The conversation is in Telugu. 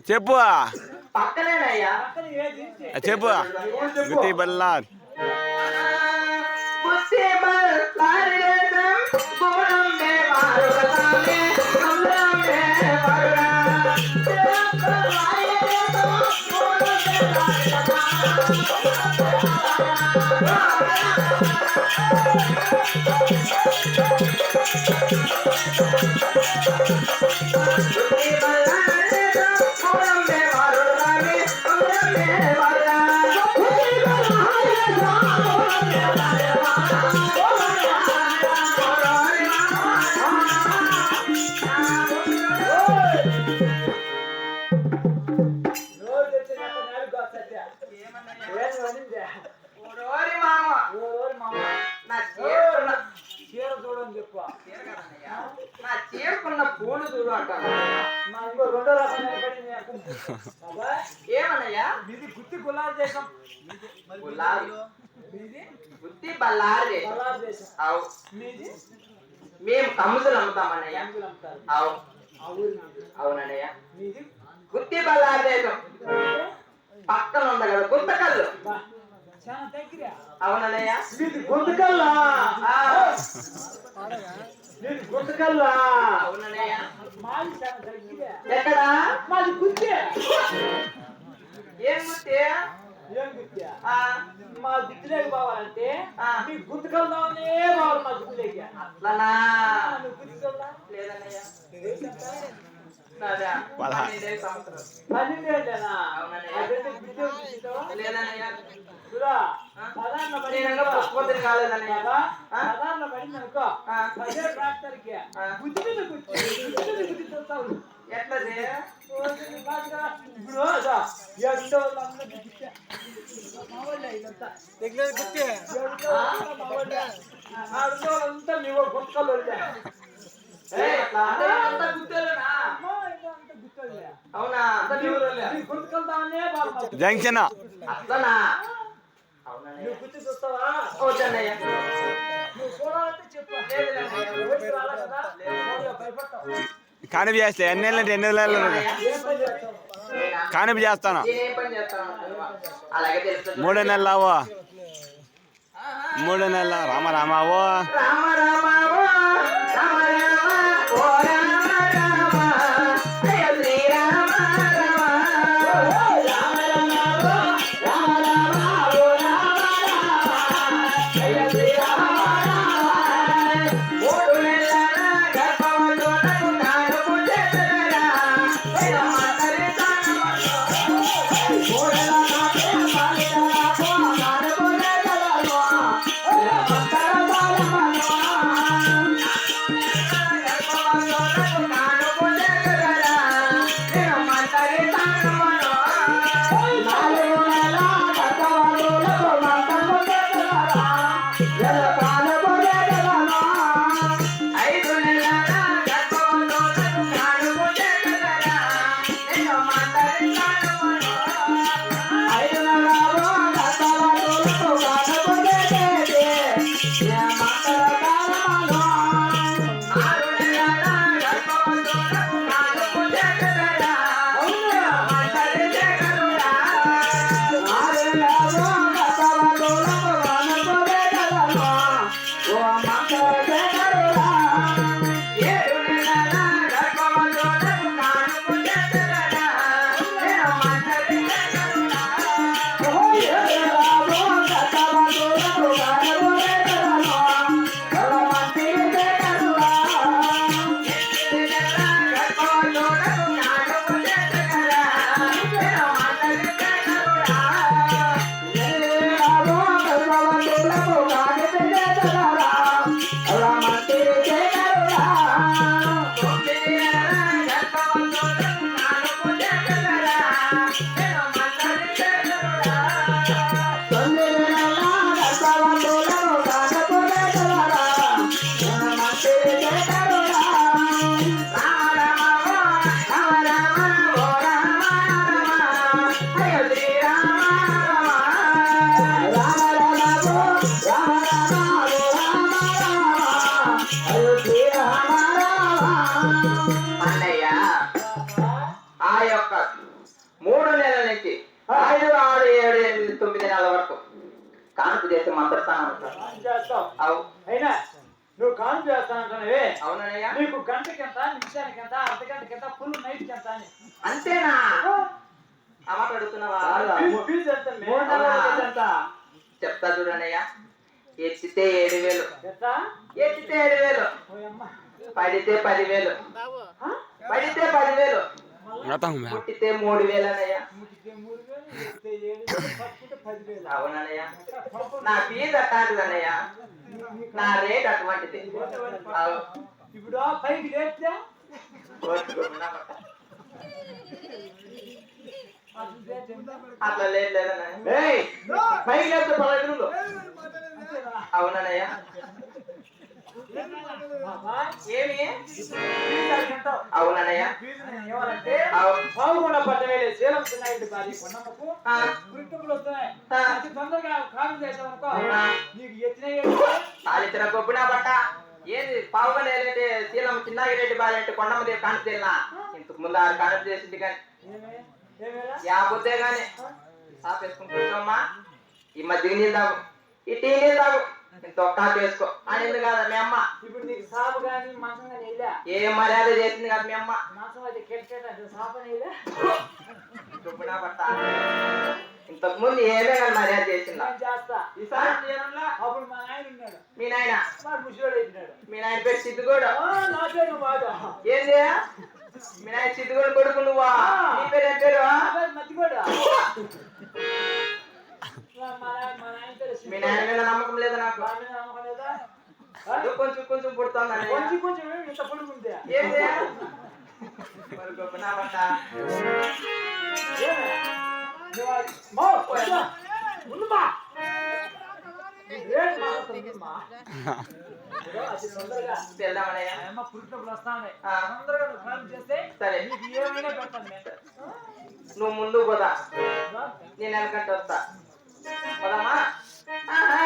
చెప్పు పక్కనేనయ్యా చెప్పు గుత్తి బల్లార్ పూలు చూడు అంటారు ఏమన్నయ్యా ఇది గుత్తి గులాబీ దేశం గుత్తి బల్లారి మేము కమ్ముదులు అమ్ముతామన్నయ్యా అవునన్నయ్య గుత్తి బల్లారి దేశం పక్కన ఉంది కదా గుంతకల్లు అవునన్నయ్య గుంతకల్లా గుంతకల్లా అవునన్నయ్య ఎక్కడ మాది గుత్తి ఏం గుత్తి ఏం గుత్తి మా గుత్తిలోకి పోవాలంటే మీ గుంతకల్లానే పోవాలి మా గుత్తిలోకి అట్లనా గుత్తికల్లా లేదన్నయ్య 12 ఏళ్ళేనా లేదన్నయ్య సాధారణ పుష్పతిని కాలేదన్నయ్య సాధారణ పడింది అనుకో అదే ట్రాక్టర్కి గుత్తి మీద గుర్తిస్తావు ఎట్లది ఇప్పుడు అంతా నీవు గుర్తులు అవునా జంక్షన్ అట్లనా నువ్వు గుర్తు చూస్తావా అవునన్నయ్య నువ్వు చూడాలంటే చెప్పు కానిపి చేస్తా ఎన్ని నెలలు కానిపి చేస్తాను 3 నెలలు అవో 3 నెలలు రామ రామావో 3 నెలల నుంచి 5, 6, 7, 8, 9 నెలల వరకు కానుపు చేస్తే మంత్రస్థానం ఉంటారు. కాను చేస్తావు. అవు అయినా నువ్వు కాను చేస్తానంటున్నావే, అవునయ్యా. నీకు గంటకి ఎంత, నిమిషానికి ఎంత, అర్ధ గంటకి ఎంత, ఫుల్ నైట్కి ఎంత అని. అంతేనా? ఆ మాట అడుగుతున్నావా? ఫీజు ఎంత? 3 నెలలకి ఎంత? చెప్తా చూడనయ్యా. ఎత్తితే 7,000, ఎంత? ఎత్తితే 7,000, ఓయమ్మ. పడితే 10,000, ఆ? పడితే 10,000, గతం పుట్టితే 3,000 అన్నయ్యా. ముట్టితే 3,000, ఎత్తితే 7,000, పట్టుకుంటే 10,000. అవునన్నయ్య. నా ఫీజు అట్లాంటిది అన్నయ్య, నా రేట్ అటువంటిది. అవు. ఇప్పుడు పైకి లేపితే అట్లా లేదు లేదన్నయ్య. పైకి లేపితే 15,000. అవునన్నయ్య. ఏమి? అవునన్నయ్య. ఏమంటే అవు. పాల్గొండ పట్టణమే సేలం చిన్నారెడ్డి భార్య కొండమ్మకు ఆ, గుర్తుకులు వస్తున్నాయి. ఆ. అతి తొందరగా కాలం చేసామనుకో ఆ. నీకు ఎత్తిన తాలిచ్చిన గొబ్బునా బట్ట ఏది పావుగా లేదంటే శీలం చిన్నాగిరెడ్డి బాలంటే కొండమ్మదేవి కానుక తిన్నా. ఇంతకు ముందు 6 కానుక చేసింది కానీ యాబొద్దే గాని సాపేసుకుని కూర్చోమ్మా. ఈ మధ్య నీళ్ళు తాగు, ఈ టీ నీళ్ళు తాగు, ఇంత ఒక్క వేసుకో అని ఎందుకు కాదా మీ అమ్మ? ఇప్పుడు నీకు సాపు కానీ మంచం కానీ వెళ్ళా ఏ మర్యాద చేసింది కాదు మీ అమ్మ. మంచం అయితే కెట్టే సాపు అని వెళ్ళా గొబ్బునా బట్ట ఇంతకు ముందు ఏమే కానీ మర్యాద చేసిందా? నేను చేస్తా. ఈసారి చేయడంలా? అప్పుడు మా నాయన ఉన్నాడు, మీ నాయన? వాడు ముసలోడు అయిపోయినాడు. మీ నాయన పేరు సిద్ధుగోడు. నా పేరు వాడు. ఏంది? మీ నాయన సిద్ధుగోడు కొడుకు నువ్వా? నీ పేరు ఏం పేరు? నా పేరు మతిగోడు. మా నాయన పేరు మీ నాయన మీద నమ్మకం లేదా నాకు? నా మీద నమ్మకం లేదా? అది కొంచెం కొంచెం పుడుతుంది. కొంచెం కొంచెం ఇంత పొడుగు ఉంటే ఏంది? మరి గొప్పనా బట్ట ఏమే? నువ్వు మా పోయా. ఉండుమా. రేట్ మారుతుందమ్మా. ఇదిగో అతి తొందరగా వెళ్దామనయ్యా. ఆ అమ్మ పుట్టినప్పుడు వస్తానే. ఆ. తొందరగా నువ్వు కాలం చేస్తే సరే. నీకు ఏమైనా పెడతాను నేను. నువ్వు ముందు పోదా, ఆ? నేను వెనకంటే వస్తా. పోదామా? ఆహా.